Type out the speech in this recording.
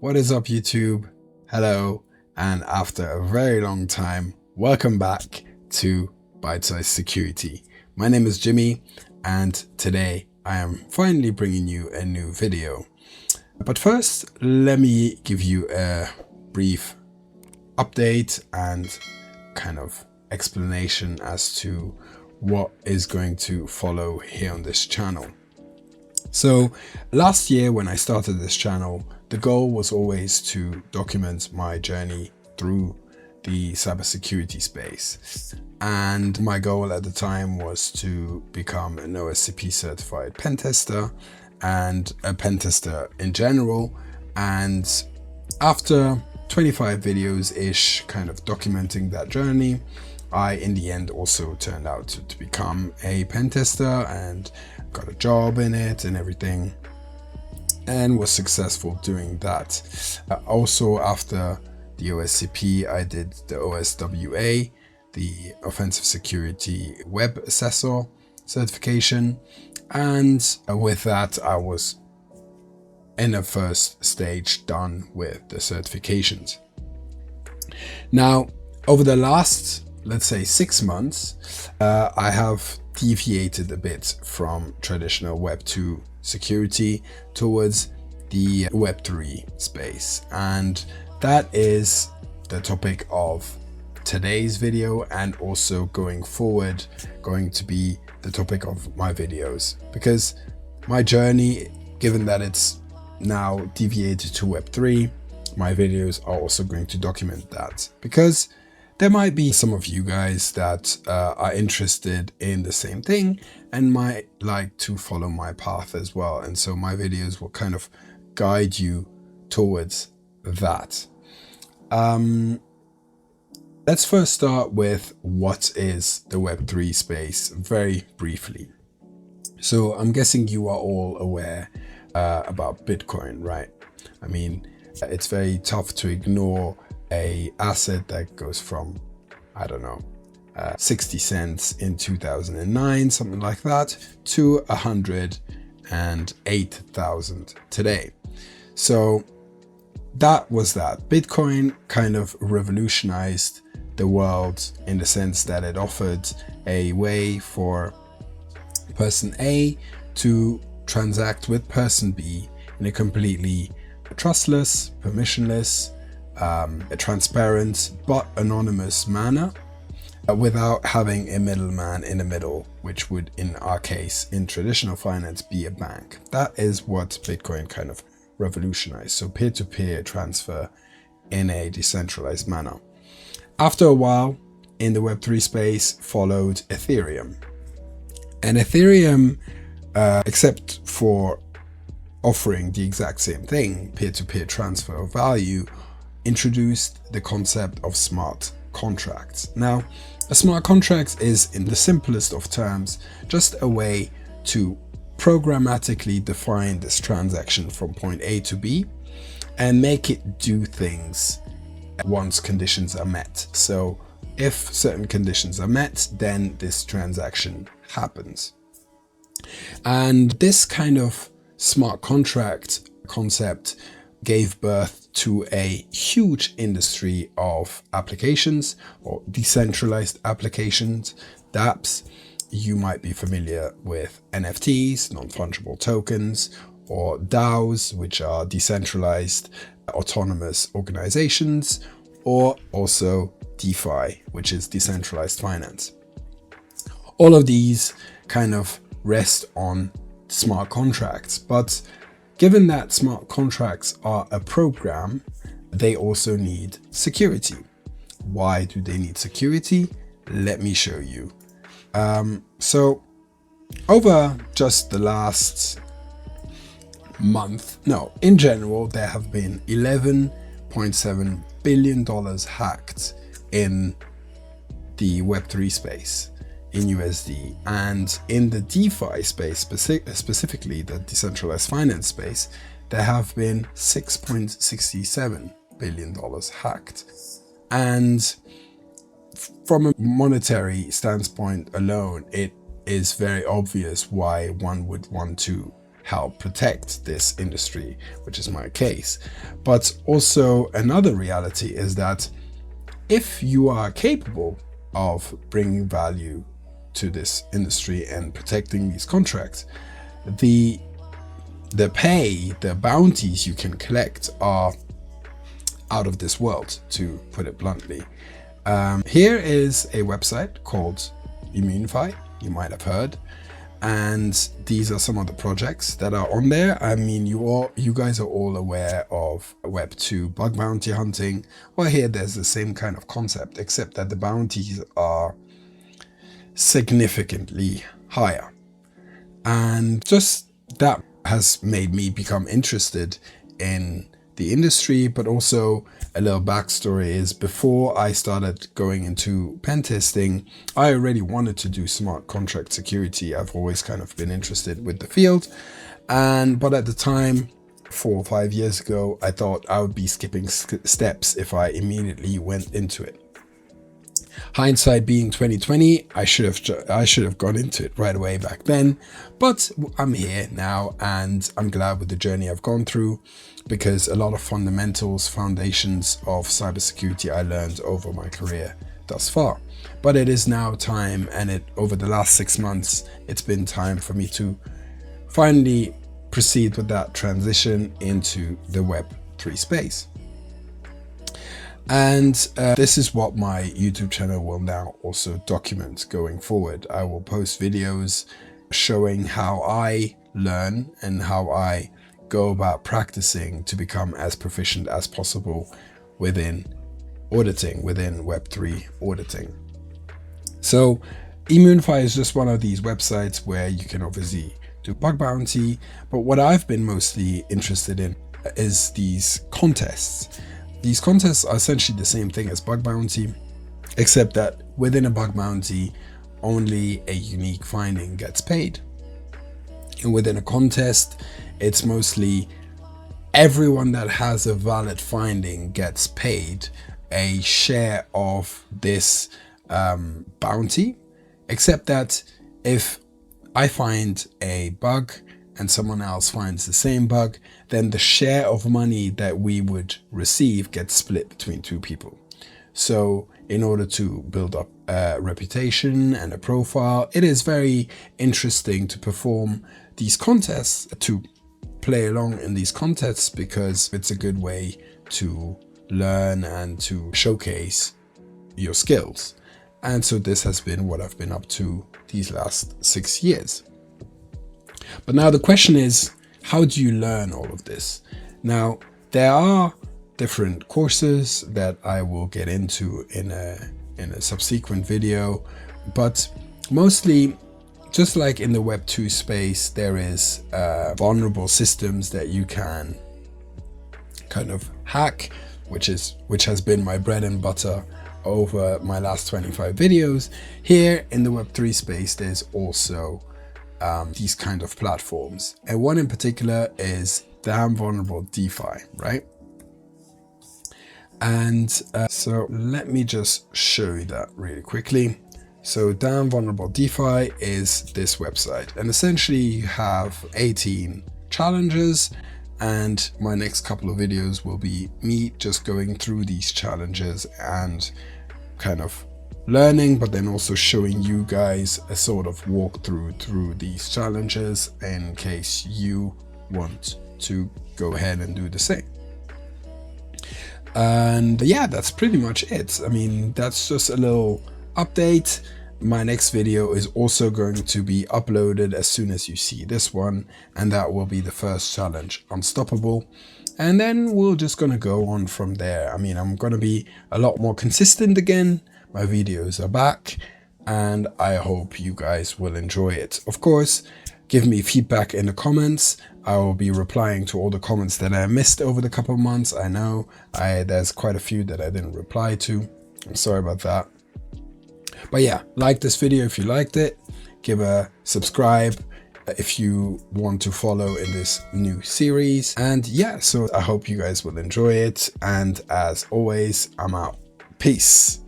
What is up, YouTube? Hello, and after a very long time, welcome back to Bite Size Security. My name is Jimmy, and today I am finally bringing you a new video. But first, let me give you a brief update and kind of explanation as to what is going to follow here on this channel. So last year when I started this channel, the goal was always to document my journey through the cybersecurity space. And my goal at the time was to become an OSCP certified pen tester and a pen tester in general. And after 25 videos-ish kind of documenting that journey, I in the end also turned out to become a pen tester and got a job in it and everything, and was successful doing that. Also, after the OSCP, I did the OSWA, the Offensive Security Web Assessor certification, and with that I was in the first stage done with the certifications. Now, over the last, let's say, 6 months, I have deviated a bit from traditional Web 2 security towards the Web 3 space, and that is the topic of today's video, and also going forward going to be the topic of my videos, because my journey, given that it's now deviated to Web 3, my videos are also going to document that, because there might be some of you guys that are interested in the same thing and might like to follow my path as well. And so my videos will kind of guide you towards that. Let's first start with what is the Web3 space very briefly. So I'm guessing you are all aware about Bitcoin, right? I mean, it's very tough to ignore a asset that goes from, I don't know, 60 cents in 2009, something like that, to 108,000 today. So that was that. Bitcoin kind of revolutionized the world in the sense that it offered a way for person A to transact with person B in a completely trustless, permissionless, a transparent but anonymous manner, without having a middleman in the middle, which would, in our case, in traditional finance, be a bank. That is what Bitcoin kind of revolutionized. So peer-to-peer transfer in a decentralized manner. After a while, in the Web3 space, followed Ethereum. And Ethereum, except for offering the exact same thing, peer-to-peer transfer of value, introduced the concept of smart contracts. Now, a smart contract is, in the simplest of terms, just a way to programmatically define this transaction from point A to B and make it do things once conditions are met. So if certain conditions are met, then this transaction happens. And this kind of smart contract concept gave birth to a huge industry of applications, or decentralized applications, dApps. You might be familiar with NFTs, non-fungible tokens, or DAOs, which are decentralized autonomous organizations, or also DeFi, which is decentralized finance. All of these kind of rest on smart contracts, but given that smart contracts are a program, they also need security. Why do they need security? Let me show you. So over just the last month, no, in general, there have been $11.7 billion hacked in the Web3 space in USD, and in the DeFi space, specifically the decentralized finance space, there have been $6.67 billion hacked. And from a monetary standpoint alone, it is very obvious why one would want to help protect this industry, which is my case. But also another reality is that if you are capable of bringing value to this industry and protecting these contracts, the pay, the bounties you can collect are out of this world, to put it bluntly. Here is a website called Immunefi, you might have heard, and these are some of the projects that are on there. I mean, you guys are all aware of Web 2 bug bounty hunting. Well, here there's the same kind of concept, except that the bounties are significantly higher, and just that has made me become interested in the industry. But also a little backstory is, before I started going into pen testing, I already wanted to do smart contract security. I've always kind of been interested with the field, but at the time, 4 or 5 years ago, I thought I would be skipping steps if I immediately went into it. Hindsight being 2020, I should have gone into it right away back then, but I'm here now and I'm glad with the journey I've gone through, because a lot of foundations of cybersecurity I learned over my career thus far. But it is now time, and over the last 6 months, it's been time for me to finally proceed with that transition into the Web3 space. And this is what my YouTube channel will now also document going forward. I will post videos showing how I learn and how I go about practicing to become as proficient as possible within auditing, within Web3 auditing. So Immunefi is just one of these websites where you can obviously do bug bounty, but what I've been mostly interested in is these contests. These contests are essentially the same thing as bug bounty, except that within a bug bounty, only a unique finding gets paid. And within a contest, it's mostly everyone that has a valid finding gets paid a share of this bounty, except that if I find a bug and someone else finds the same bug, then the share of money that we would receive gets split between 2 people. So in order to build up a reputation and a profile, it is very interesting to perform these contests, to play along in these contests, because it's a good way to learn and to showcase your skills. And so this has been what I've been up to these last 6 years. But now the question is, how do you learn all of this? Now, there are different courses that I will get into in a subsequent video, but mostly, just like in the Web 2 space, there is vulnerable systems that you can kind of hack, which has been my bread and butter over my last 25 videos. Here in the Web 3 space, there's also these kind of platforms, and one in particular is Damn Vulnerable DeFi, right? And so let me just show you that really quickly. So Damn Vulnerable DeFi is this website, and essentially you have 18 challenges, and my next couple of videos will be me just going through these challenges and kind of learning, but then also showing you guys a sort of walkthrough through these challenges in case you want to go ahead and do the same. And yeah, that's pretty much it. I mean, that's just a little update. My next video is also going to be uploaded as soon as you see this one, and that will be the first challenge, Unstoppable. And then we're just gonna go on from there. I mean, I'm gonna be a lot more consistent again. My videos are back, and I hope you guys will enjoy it. Of course, give me feedback in the comments. I will be replying to all the comments that I missed over the couple of months. I know there's quite a few that I didn't reply to. I'm sorry about that. But yeah, like this video if you liked it. Give a subscribe if you want to follow in this new series. And yeah, so I hope you guys will enjoy it. And as always, I'm out. Peace.